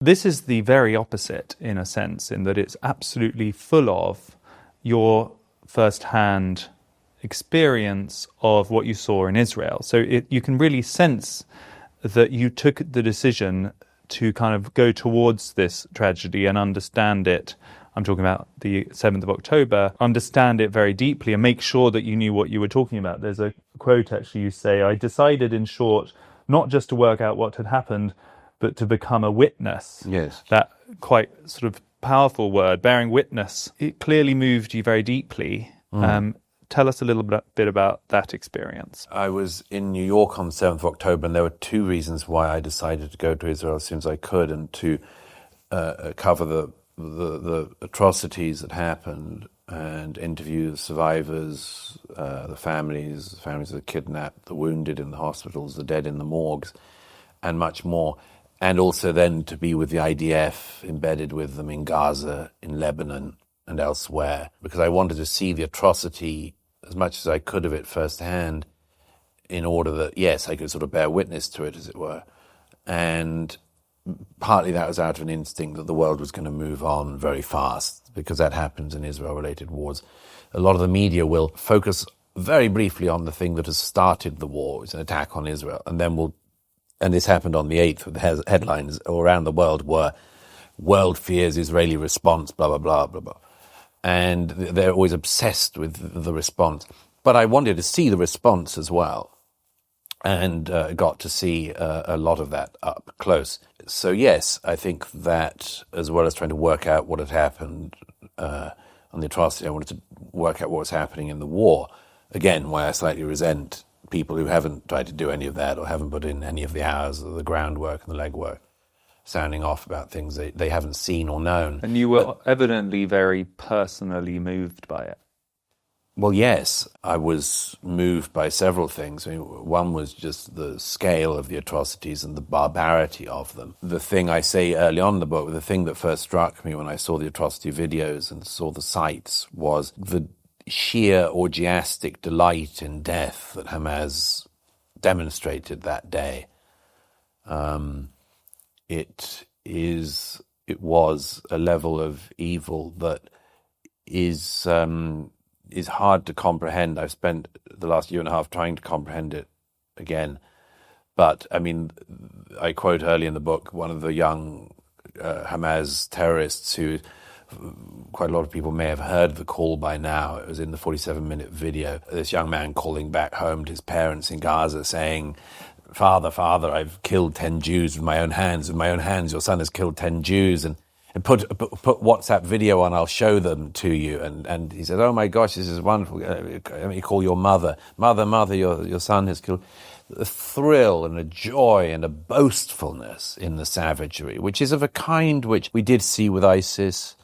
This is the very opposite, in a sense, in that it's absolutely full of your first-hand experience of what you saw in Israel. So you can really sense that you took the decision to kind of go towards this tragedy and understand it. I'm talking about the 7th of October, understand it very deeply and make sure that you knew what you were talking about. There's a quote, actually, you say, "I decided, in short, not just to work out what had happened, but to become a witness." Yes. That quite sort of powerful word, bearing witness. It clearly moved you very deeply. Tell us a little bit about that experience. I was in New York on the 7th of October, and there were two reasons why I decided to go to Israel as soon as I could and to cover the atrocities that happened and interview the survivors, the families of the kidnapped, the wounded in the hospitals, the dead in the morgues, and much more. And also then to be with the IDF, embedded with them in Gaza, in Lebanon, and elsewhere, because I wanted to see the atrocity as much as I could of it firsthand, in order that, yes, I could sort of bear witness to it, as it were. And partly that was out of an instinct that the world was going to move on very fast, because that happens in Israel-related wars. A lot of the media will focus very briefly on the thing that has started the war, it's an attack on Israel, and then and this happened on the 8th, with the headlines all around the world were, "World fears Israeli response, blah, blah, blah, blah, blah." And they're always obsessed with the response. But I wanted to see the response as well, and got to see a lot of that up close. So yes, I think that as well as trying to work out what had happened on the atrocity, I wanted to work out what was happening in the war. Again, why I slightly resent people who haven't tried to do any of that or haven't put in any of the hours of the groundwork and the legwork, sounding off about things they haven't seen or known. And you were evidently very personally moved by it. Well, yes, I was moved by several things. I mean, one was just the scale of the atrocities and the barbarity of them. The thing I say early on in the book, the thing that first struck me when I saw the atrocity videos and saw the sights, was the sheer orgiastic delight in death that Hamas demonstrated that day. It was a level of evil that is hard to comprehend. I've spent the last year and a half trying to comprehend it again. But, I mean, I quote early in the book one of the young Hamas terrorists who, quite a lot of people may have heard the call by now. It was in the 47-minute video. This young man calling back home to his parents in Gaza saying, Father, I've killed 10 Jews with my own hands. With my own hands, your son has killed 10 Jews. And put WhatsApp video on, I'll show them to you." And he said, "Oh my gosh, this is wonderful. Let me call your mother. Mother, your son has killed." A thrill and a joy and a boastfulness in the savagery, which is of a kind which we did see with ISIS.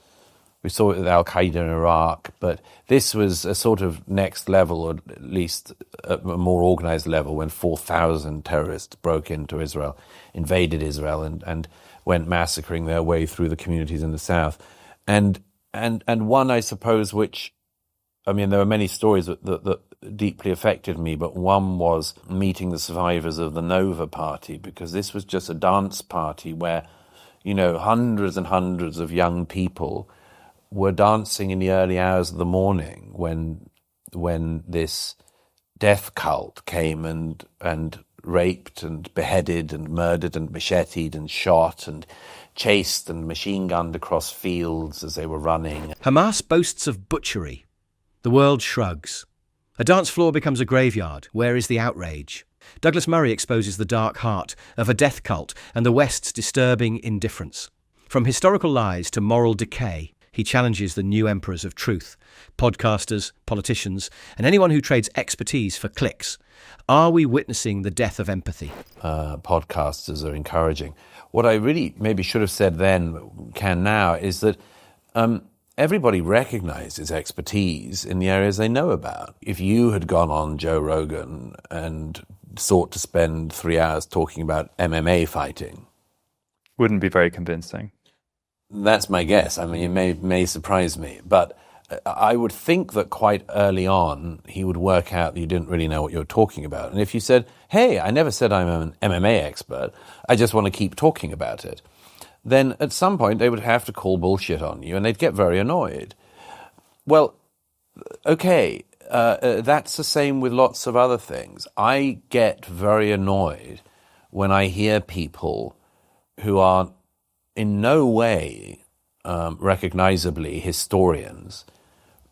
We saw it with Al-Qaeda in Iraq, but this was a sort of next level, or at least a more organized level, when 4,000 terrorists broke into Israel, invaded Israel, and went massacring their way through the communities in the south. And one, I suppose, which, I mean, there were many stories that deeply affected me, but one was meeting the survivors of the Nova party, because this was just a dance party where, hundreds and hundreds of young people were dancing in the early hours of the morning when this death cult came and raped and beheaded and murdered and macheted and shot and chased and machine-gunned across fields as they were running. Hamas boasts of butchery. The world shrugs. A dance floor becomes a graveyard. Where is the outrage? Douglas Murray exposes the dark heart of a death cult and the West's disturbing indifference. From historical lies to moral decay, he challenges the new emperors of truth, podcasters, politicians, and anyone who trades expertise for clicks. Are we witnessing the death of empathy? Podcasters are encouraging. What I really maybe should have said then, can now, is that everybody recognizes expertise in the areas they know about. If you had gone on Joe Rogan and sought to spend 3 hours talking about MMA fighting, wouldn't be very convincing. That's my guess. I mean, it may surprise me, but I would think that quite early on he would work out that you didn't really know what you were talking about. And if you said, "Hey, I never said I'm an MMA expert, I just want to keep talking about it," then at some point they would have to call bullshit on you, and they'd get very annoyed. Well, okay, that's the same with lots of other things. I get very annoyed when I hear people who are in no way recognizably historians,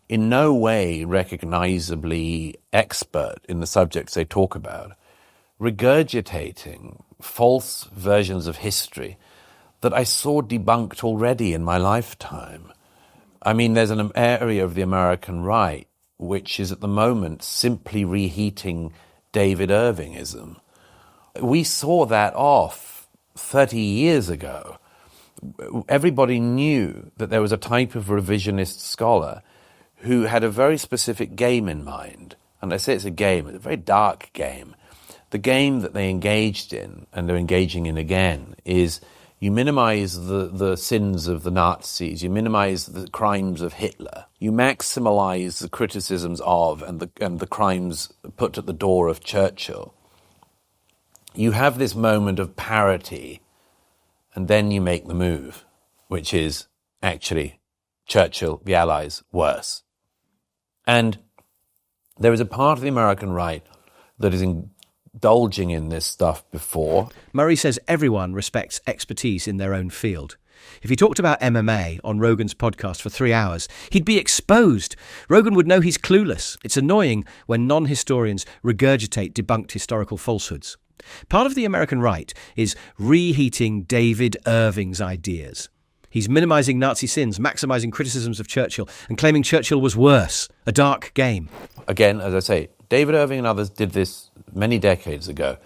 in no way recognizably expert in the subjects they talk about, regurgitating false versions of history that I saw debunked already in my lifetime. I mean, there's an area of the American right which is at the moment simply reheating David Irvingism. We saw that off 30 years ago. Everybody knew that there was a type of revisionist scholar who had a very specific game in mind. And I say it's a game, it's a very dark game. The game that they engaged in, and they're engaging in again, is you minimize the sins of the Nazis, you minimize the crimes of Hitler, you maximize the criticisms of and the crimes put at the door of Churchill. You have this moment of parity, and then you make the move, which is actually Churchill, the Allies, worse. And there is a part of the American right that is indulging in this stuff before. Murray says everyone respects expertise in their own field. If he talked about MMA on Rogan's podcast for 3 hours, he'd be exposed. Rogan would know he's clueless. It's annoying when non-historians regurgitate debunked historical falsehoods. Part of the American right is reheating David Irving's ideas. He's minimising Nazi sins, maximising criticisms of Churchill, and claiming Churchill was worse. A dark game. Again, as I say, David Irving and others did this many decades ago.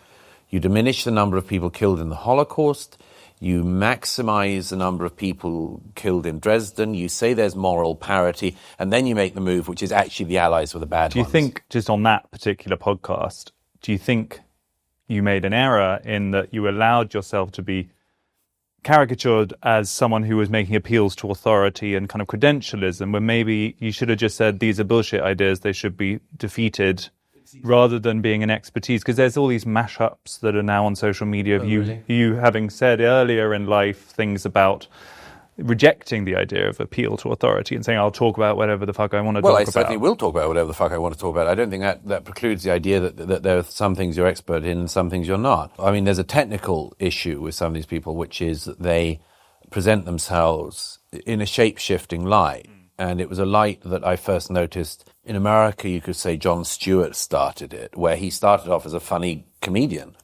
You diminish the number of people killed in the Holocaust. You maximise the number of people killed in Dresden. You say there's moral parity, and then you make the move, which is actually the Allies were the bad ones. Do you think, just on that particular podcast, do you think you made an error in that you allowed yourself to be caricatured as someone who was making appeals to authority and kind of credentialism, when maybe you should have just said these are bullshit ideas, they should be defeated, rather than being an expertise? Because there's all these mashups that are now on social media of you having said earlier in life things about rejecting the idea of appeal to authority and saying, I'll talk about whatever the fuck I want to talk about. Well, I certainly will talk about whatever the fuck I want to talk about. I don't think that precludes the idea that there are some things you're expert in and some things you're not. I mean, there's a technical issue with some of these people, which is that they present themselves in a shape-shifting light. And it was a light that I first noticed in America. You could say Jon Stewart started it, where he started off as a funny comedian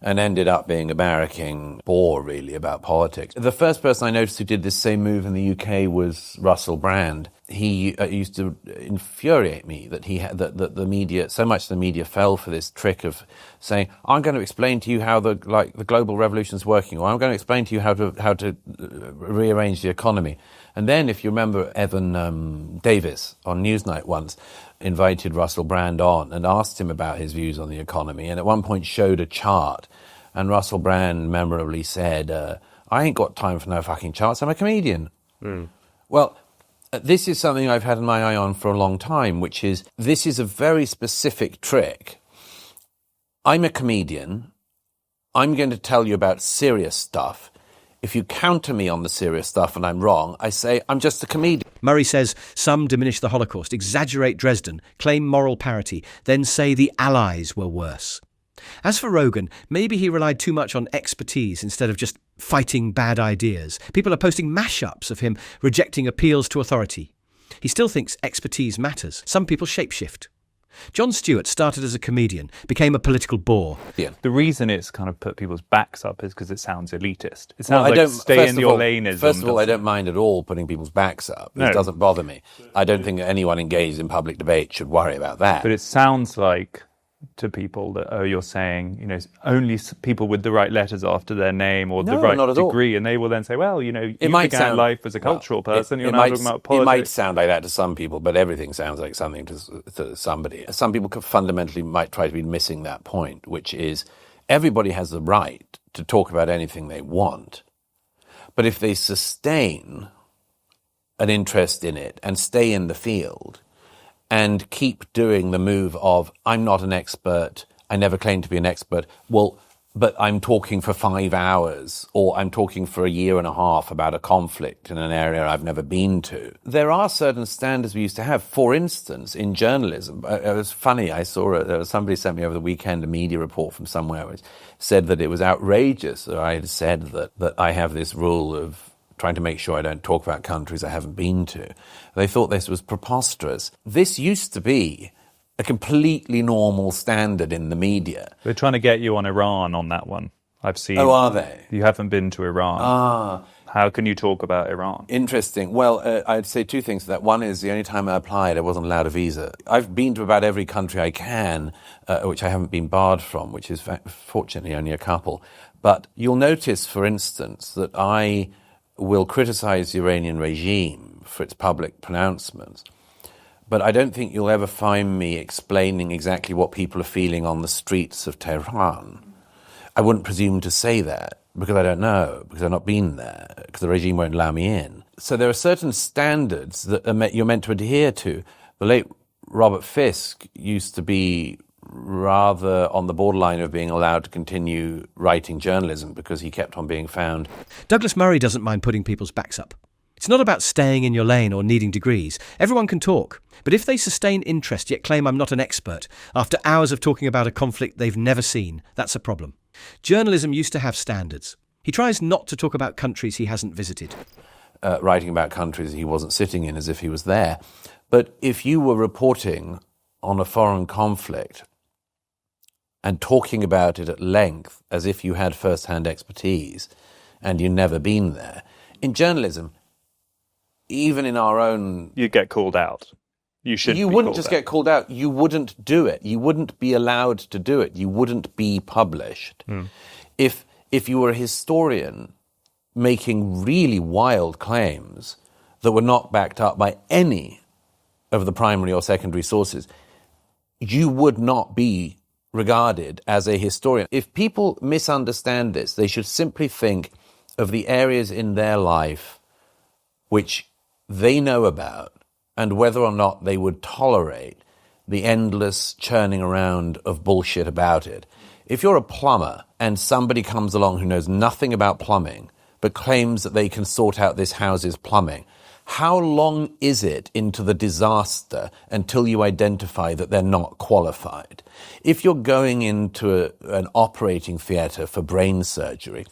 and ended up being a barracking bore, really, about politics. The first person I noticed who did this same move in the UK was Russell Brand. He used to infuriate me that that the media, so much the media fell for this trick of saying, I'm going to explain to you how the global revolution is working, or I'm going to explain to you how to rearrange the economy. And then, if you remember, Evan Davis on Newsnight once invited Russell Brand on and asked him about his views on the economy, and at one point showed a chart, and Russell Brand memorably said, I ain't got time for no fucking charts, I'm a comedian. Well, this is something I've had my eye on for a long time, which is, this is a very specific trick. I'm a comedian, I'm going to tell you about serious stuff. If you counter me on the serious stuff and I'm wrong, I say I'm just a comedian. Murray says some diminish the Holocaust, exaggerate Dresden, claim moral parity, then say the Allies were worse. As for Rogan, maybe he relied too much on expertise instead of just fighting bad ideas. People are posting mashups of him rejecting appeals to authority. He still thinks expertise matters. Some people shapeshift. Jon Stewart started as a comedian, became a political bore. Yeah. The reason it's kind of put people's backs up is because it sounds elitist. It sounds like stay in your laneism. First of all, I don't mind at all putting people's backs up. It doesn't bother me. I don't think anyone engaged in public debate should worry about that. But it sounds like to people that, you're saying, only people with the right letters after their name or the right degree, and they will then say, well, you began life as a cultural person, you're now talking about politics. It might sound like that to some people, but everything sounds like something to somebody. Some people fundamentally might try to be missing that point, which is everybody has the right to talk about anything they want, but if they sustain an interest in it and stay in the field and keep doing the move of, I'm not an expert, I never claimed to be an expert. Well, but I'm talking for 5 hours, or I'm talking for a year and a half about a conflict in an area I've never been to. There are certain standards we used to have. For instance, in journalism, it was funny, I saw somebody sent me over the weekend a media report from somewhere which said that it was outrageous that I had said that I have this rule of trying to make sure I don't talk about countries I haven't been to. They thought this was preposterous. This used to be a completely normal standard in the media. They're trying to get you on Iran on that one. I've seen. Oh, are they? You haven't been to Iran. How can you talk about Iran? Interesting. Well, I'd say 2 things to that. One is the only time I applied, I wasn't allowed a visa. I've been to about every country I can, which I haven't been barred from, which is fortunately only a couple. But you'll notice, for instance, that I will criticize the Iranian regime for its public pronouncements. But I don't think you'll ever find me explaining exactly what people are feeling on the streets of Tehran. I wouldn't presume to say that, because I don't know, because I've not been there, because the regime won't allow me in. So there are certain standards that you're meant to adhere to. The late Robert Fisk used to be rather on the borderline of being allowed to continue writing journalism because he kept on being found. Douglas Murray doesn't mind putting people's backs up. It's not about staying in your lane or needing degrees. Everyone can talk. But if they sustain interest yet claim I'm not an expert, after hours of talking about a conflict they've never seen, that's a problem. Journalism used to have standards. He tries not to talk about countries he hasn't visited. Writing about countries he wasn't sitting in as if he was there. But if you were reporting on a foreign conflict and talking about it at length as if you had first-hand expertise and you'd never been there, in journalism, even in our own... You get called out. You wouldn't just get called out. You wouldn't do it. You wouldn't be allowed to do it. You wouldn't be published. If you were a historian making really wild claims that were not backed up by any of the primary or secondary sources, you would not be regarded as a historian. If people misunderstand this, they should simply think of the areas in their life which they know about and whether or not they would tolerate the endless churning around of bullshit about it. If you're a plumber and somebody comes along who knows nothing about plumbing but claims that they can sort out this house's plumbing, how long is it into the disaster until you identify that they're not qualified? If you're going into an operating theatre for brain surgery,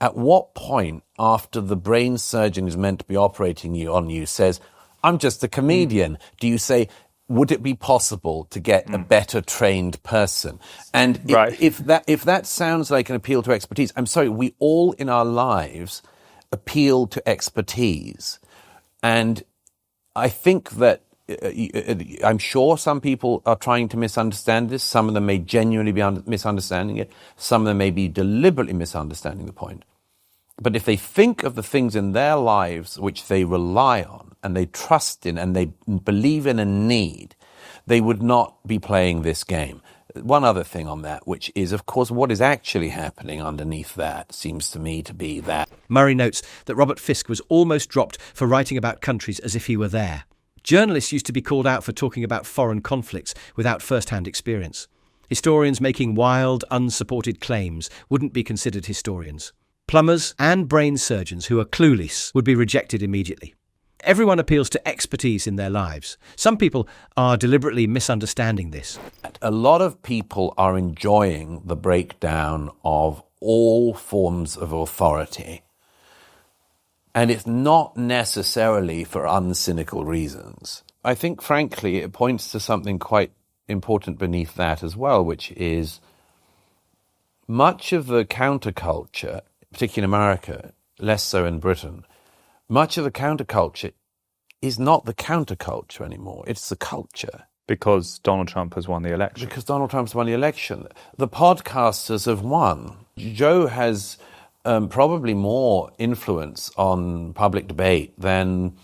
at what point after the brain surgeon who's meant to be operating on you says, I'm just a comedian, do you say, would it be possible to get a better trained person? And if that sounds like an appeal to expertise, I'm sorry, we all in our lives appeal to expertise. And I think that I'm sure some people are trying to misunderstand this. Some of them may genuinely be misunderstanding it. Some of them may be deliberately misunderstanding the point. But if they think of the things in their lives which they rely on and they trust in and they believe in and need, they would not be playing this game. One other thing on that, which is, of course, what is actually happening underneath that seems to me to be that. Murray notes that Robert Fisk was almost dropped for writing about countries as if he were there. Journalists used to be called out for talking about foreign conflicts without first-hand experience. Historians making wild, unsupported claims wouldn't be considered historians. Plumbers and brain surgeons who are clueless would be rejected immediately. Everyone appeals to expertise in their lives. Some people are deliberately misunderstanding this. A lot of people are enjoying the breakdown of all forms of authority. And it's not necessarily for uncynical reasons. I think, frankly, it points to something quite important beneath that as well, which is much of the counterculture, particularly in America, less so in Britain, much of the counterculture is not the counterculture anymore. It's the culture. Because Donald Trump has won the election. Because Donald Trump's won the election. The podcasters have won. Joe has probably more influence on public debate than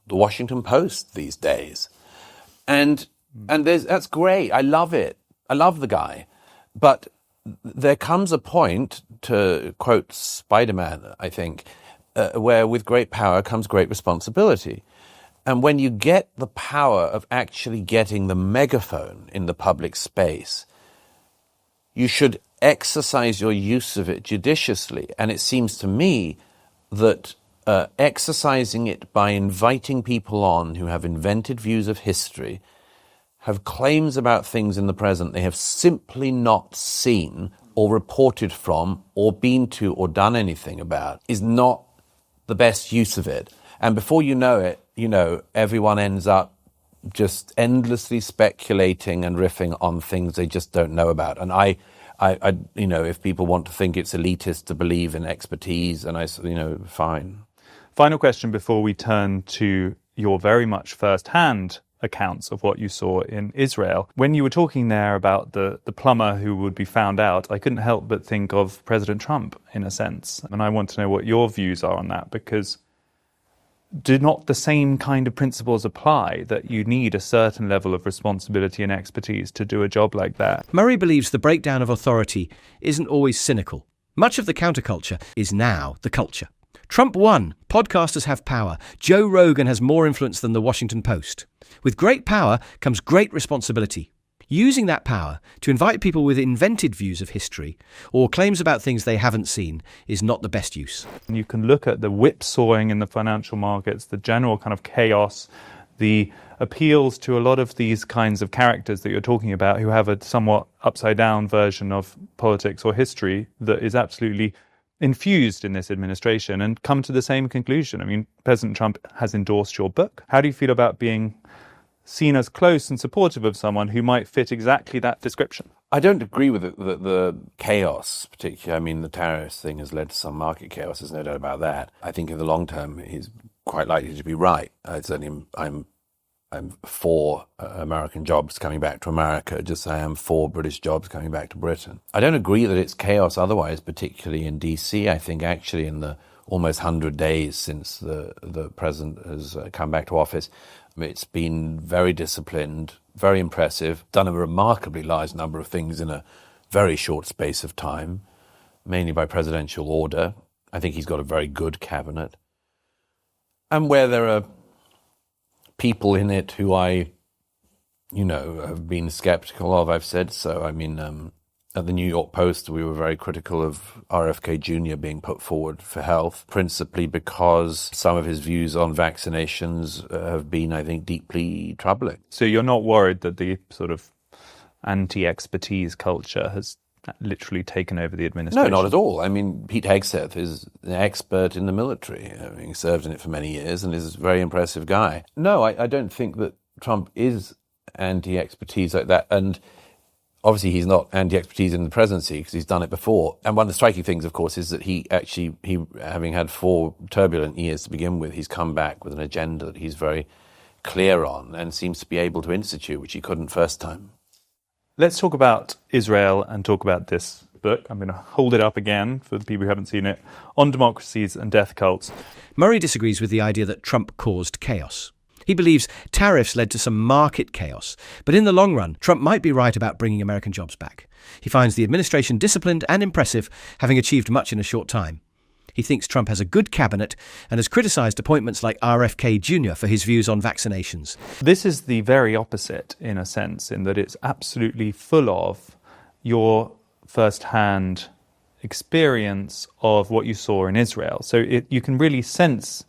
the Washington Post these days. And that's great. I love it. I love the guy. But there comes a point, to quote Spider-Man, I think, where with great power comes great responsibility. And when you get the power of actually getting the megaphone in the public space, you should exercise your use of it judiciously. And it seems to me that exercising it by inviting people on who have invented views of history, have claims about things in the present they have simply not seen or reported from or been to or done anything about, is not the best use of it. And before you know it, everyone ends up just endlessly speculating and riffing on things they just don't know about. And I if people want to think it's elitist to believe in expertise, and fine. Final question before we turn to your very much first-hand accounts of what you saw in Israel. When you were talking there about the plumber who would be found out, I couldn't help but think of President Trump, in a sense. And I want to know what your views are on that, because do not the same kind of principles apply, that you need a certain level of responsibility and expertise to do a job like that? Murray believes the breakdown of authority isn't always cynical. Much of the counterculture is now the culture. Trump won. Podcasters have power. Joe Rogan has more influence than the Washington Post. With great power comes great responsibility. Using that power to invite people with invented views of history or claims about things they haven't seen is not the best use. You can look at the whipsawing in the financial markets, the general kind of chaos, the appeals to a lot of these kinds of characters that you're talking about who have a somewhat upside-down version of politics or history that is absolutely infused in this administration, and come to the same conclusion. I mean, President Trump has endorsed your book. How do you feel about being seen as close and supportive of someone who might fit exactly that description? I don't agree with the chaos, particularly. I mean, the tariffs thing has led to some market chaos, there's no doubt about that. I think in the long term, he's quite likely to be right. Certainly, I'm for American jobs coming back to America, just as I am for British jobs coming back to Britain. I don't agree that it's chaos otherwise, particularly in DC. I think actually in the almost 100 days since the president has come back to office, it's been very disciplined, very impressive, done a remarkably large number of things in a very short space of time, mainly by presidential order. I think he's got a very good cabinet. And where there are people in it who I, have been skeptical of, I've said so. I mean, at the New York Post, we were very critical of RFK Jr. being put forward for health, principally because some of his views on vaccinations have been, I think, deeply troubling. So you're not worried that the sort of anti-expertise culture has literally taken over the administration? No, not at all. I mean, Pete Hegseth is an expert in the military, having served in it for many years, and is a very impressive guy. No, I don't think that Trump is anti-expertise like that. And obviously he's not anti-expertise in the presidency because he's done it before. And one of the striking things, of course, is that he having had 4 turbulent years to begin with, he's come back with an agenda that he's very clear on and seems to be able to institute, which he couldn't first time. Let's talk about Israel and talk about this book. I'm going to hold it up again for the people who haven't seen it. On Democracies and Death Cults. Murray disagrees with the idea that Trump caused chaos. He believes tariffs led to some market chaos, but in the long run, Trump might be right about bringing American jobs back. He finds the administration disciplined and impressive, having achieved much in a short time. He thinks Trump has a good cabinet and has criticised appointments like RFK Jr. for his views on vaccinations. This is the very opposite, in a sense, in that it's absolutely full of your first-hand experience of what you saw in Israel. So you can really sense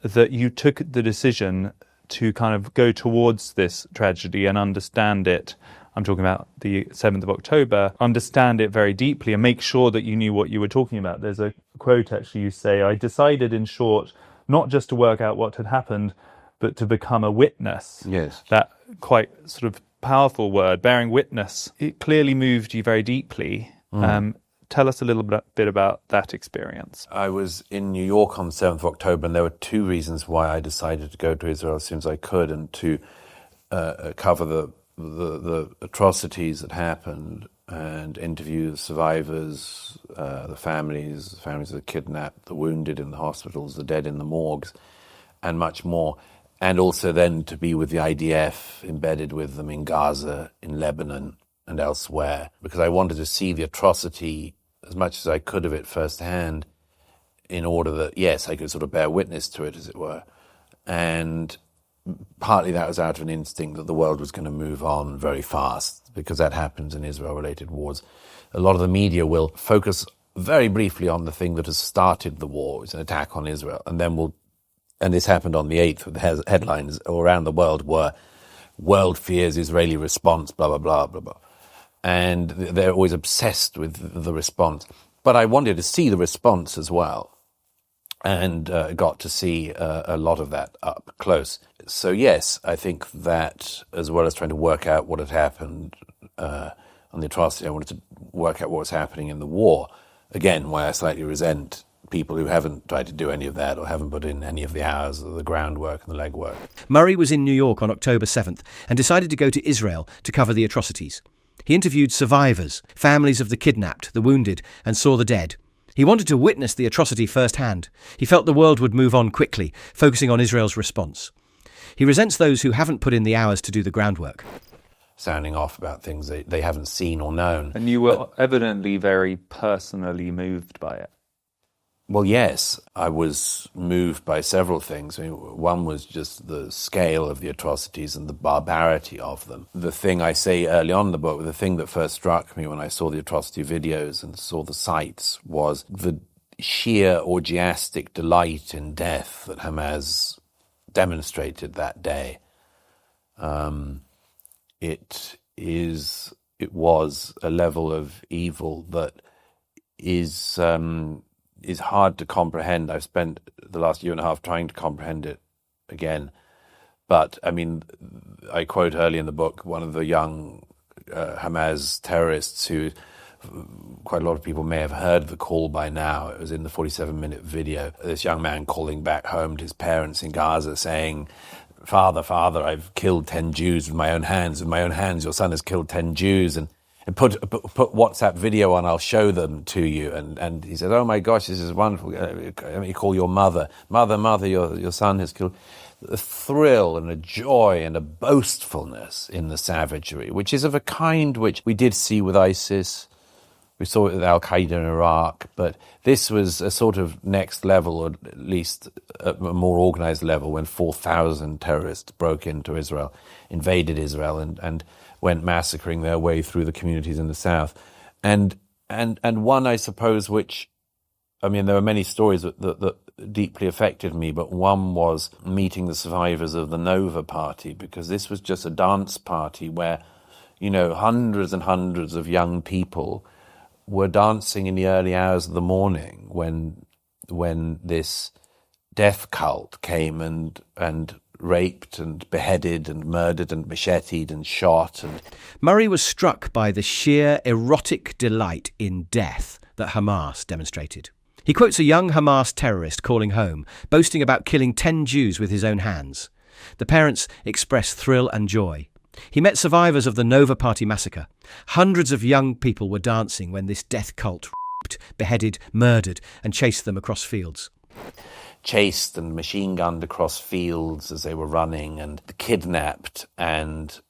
that you took the decision to kind of go towards this tragedy and understand it. I'm talking about the 7th of October, understand it very deeply and make sure that you knew what you were talking about. There's a quote, actually, you say, "I decided, in short, not just to work out what had happened, but to become a witness." Yes. That quite sort of powerful word, bearing witness. It clearly moved you very deeply. Tell us a little bit about that experience. I was in New York on the 7th of October, and there were 2 reasons why I decided to go to Israel as soon as I could and to cover the atrocities that happened and interview the survivors, the families of the kidnapped, the wounded in the hospitals, the dead in the morgues, and much more. And also then to be with the IDF, embedded with them in Gaza, in Lebanon, and elsewhere, because I wanted to see the atrocity as much as I could of it firsthand, in order that, yes, I could sort of bear witness to it, as it were. And partly that was out of an instinct that the world was going to move on very fast, because that happens in Israel-related wars. a lot of the media will focus very briefly on the thing that has started the war, it's an attack on Israel, and then and this happened on the 8th, the headlines around the world were, world fears Israeli response, blah, blah, blah, blah, blah. And they're always obsessed with the response. But I wanted to see the response as well, and got to see a lot of that up close. So yes, I think that as well as trying to work out what had happened on the atrocity, I wanted to work out what was happening in the war. Again, why I slightly resent people who haven't tried to do any of that or haven't put in any of the hours of the groundwork and the legwork. Murray was in New York on October 7th and decided to go to Israel to cover the atrocities. He interviewed survivors, families of the kidnapped, the wounded, and saw the dead. He wanted to witness the atrocity firsthand. He felt the world would move on quickly, focusing on Israel's response. He resents those who haven't put in the hours to do the groundwork. Sounding off about things they haven't seen or known. And you were evidently very personally moved by it. Well, yes, I was moved by several things. I mean, one was just the scale of the atrocities and the barbarity of them. The thing I say early on in the book, the thing that first struck me when I saw the atrocity videos and saw the sights was the sheer orgiastic delight in death that Hamas demonstrated that day. It was a level of evil that is hard to comprehend. I've spent the last year and a half trying to comprehend it again. But, I mean, I quote early in the book one of the young Hamas terrorists who, quite a lot of people may have heard the call by now. It was in the 47-minute video. This young man calling back home to his parents in Gaza saying, Father, I've killed 10 Jews with my own hands. With my own hands, your son has killed 10 Jews. And put WhatsApp video on, I'll show them to you. And he said, oh my gosh, this is wonderful. Let me call your mother. Mother, your son has killed. A thrill and a joy and a boastfulness in the savagery, which is of a kind which we did see with ISIS. We saw it with Al-Qaeda in Iraq, but this was a sort of next level, or at least a more organized level, when 4,000 terrorists broke into Israel, invaded Israel, and went massacring their way through the communities in the south. And one, I suppose, which, I mean, there were many stories that deeply affected me, but one was meeting the survivors of the Nova Party, because this was just a dance party where, you know, hundreds and hundreds of young people were dancing in the early hours of the morning when this death cult came and raped and beheaded and murdered and macheted and shot. And Murray was struck by the sheer erotic delight in death that Hamas demonstrated. He quotes a young Hamas terrorist calling home, boasting about killing 10 Jews with his own hands. The parents express thrill and joy. He met survivors of the Nova Party massacre. Hundreds of young people were dancing when this death cult raped, beheaded, murdered, and chased them across fields. Chased and machine-gunned across fields as they were running, and kidnapped, and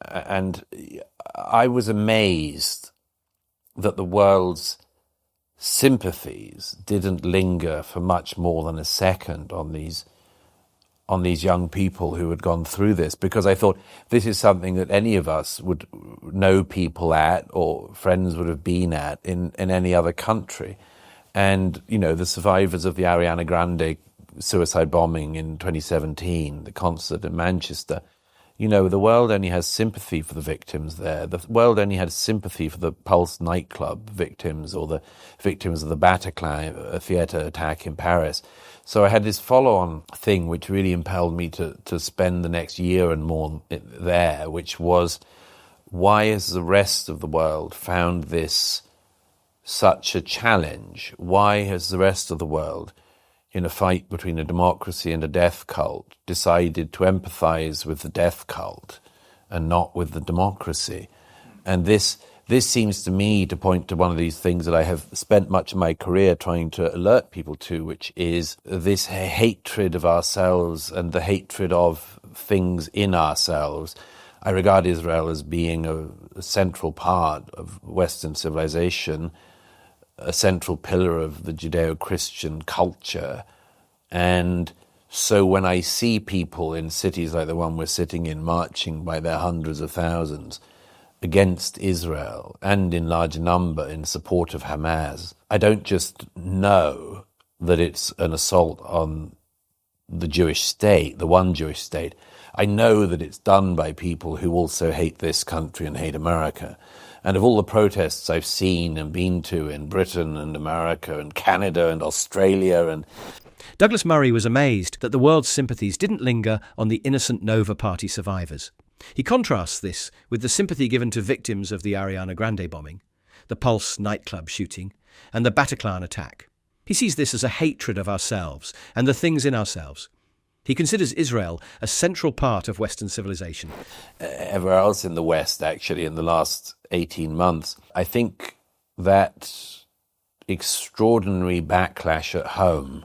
I was amazed that the world's sympathies didn't linger for much more than a second on these young people who had gone through this, because I thought this is something that any of us would know people at, or friends would have been at in any other country. And, you know, the survivors of the Ariana Grande suicide bombing in 2017, the concert in Manchester, you know, the world only has sympathy for the victims there. The world only had sympathy for the Pulse nightclub victims or the victims of the Bataclan, a theatre attack in Paris. So I had this follow-on thing which really impelled me to spend the next year and more there, which was, why has the rest of the world found this such a challenge? Why has the rest of the world, in a fight between a democracy and a death cult, decided to empathize with the death cult and not with the democracy? And this seems to me to point to one of these things that I have spent much of my career trying to alert people to, which is this hatred of ourselves and the hatred of things in ourselves. I regard Israel as being a central part of Western civilization, a central pillar of the Judeo-Christian culture. And so when I see people in cities like the one we're sitting in marching by their hundreds of thousands, against Israel and in large number in support of Hamas, I don't just know that it's an assault on the Jewish state, the one Jewish state. I know that it's done by people who also hate this country and hate America. And of all the protests I've seen and been to in Britain and America and Canada and Australia and... Douglas Murray was amazed that the world's sympathies didn't linger on the innocent Nova Party survivors. He contrasts this with the sympathy given to victims of the Ariana Grande bombing, the Pulse nightclub shooting, and the Bataclan attack. He sees this as a hatred of ourselves and the things in ourselves. He considers Israel a central part of Western civilization. Everywhere else in the West, actually, in the last 18 months, I think that extraordinary backlash at home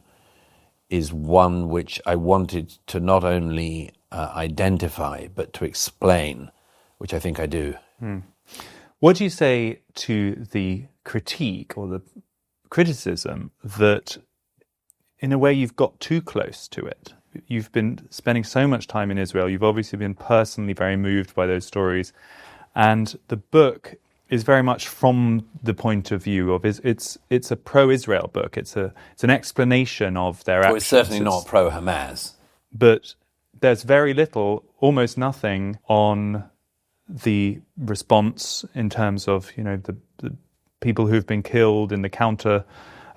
is one which I wanted to not only identify, but to explain, which I think I do. What do you say to the critique or the criticism that, in a way, you've got too close to it? You've been spending so much time in Israel. You've obviously been personally very moved by those stories. And the book is very much from the point of view of it's a pro-Israel book. It's an explanation of their actions. Well, it's certainly not pro-Hamas. But there's very little, almost nothing, on the response in terms of, the people who've been killed in the counter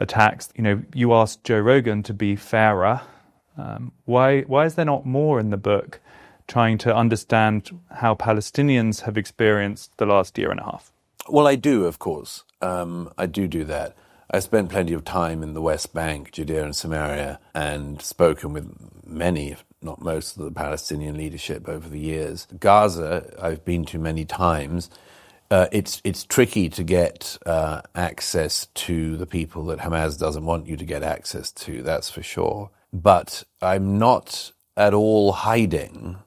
attacks. You asked Joe Rogan to be fairer. Why is there not more in the book trying to understand how Palestinians have experienced the last year and a half? Well, I do, of course. I do that. I spent plenty of time in the West Bank, Judea and Samaria, and spoken with many, if not most, of the Palestinian leadership over the years. Gaza, I've been to many times. It's tricky to get access to the people that Hamas doesn't want you to get access to, that's for sure. But I'm not at all hiding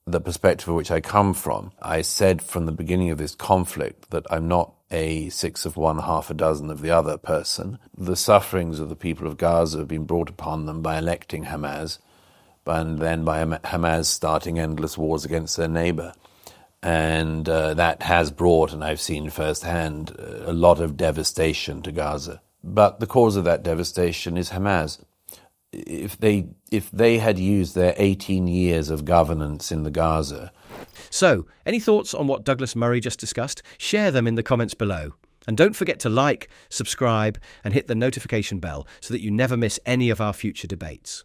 the perspective of which I come from. I said from the beginning of this conflict that I'm not a 6 of one, half a dozen of the other person. The sufferings of the people of Gaza have been brought upon them by electing Hamas, and then by Hamas starting endless wars against their neighbor. And that has brought, and I've seen firsthand, a lot of devastation to Gaza. But the cause of that devastation is Hamas. If they had used their 18 years of governance in the Gaza. So, any thoughts on what Douglas Murray just discussed? Share them in the comments below. And don't forget to like, subscribe, and hit the notification bell so that you never miss any of our future debates.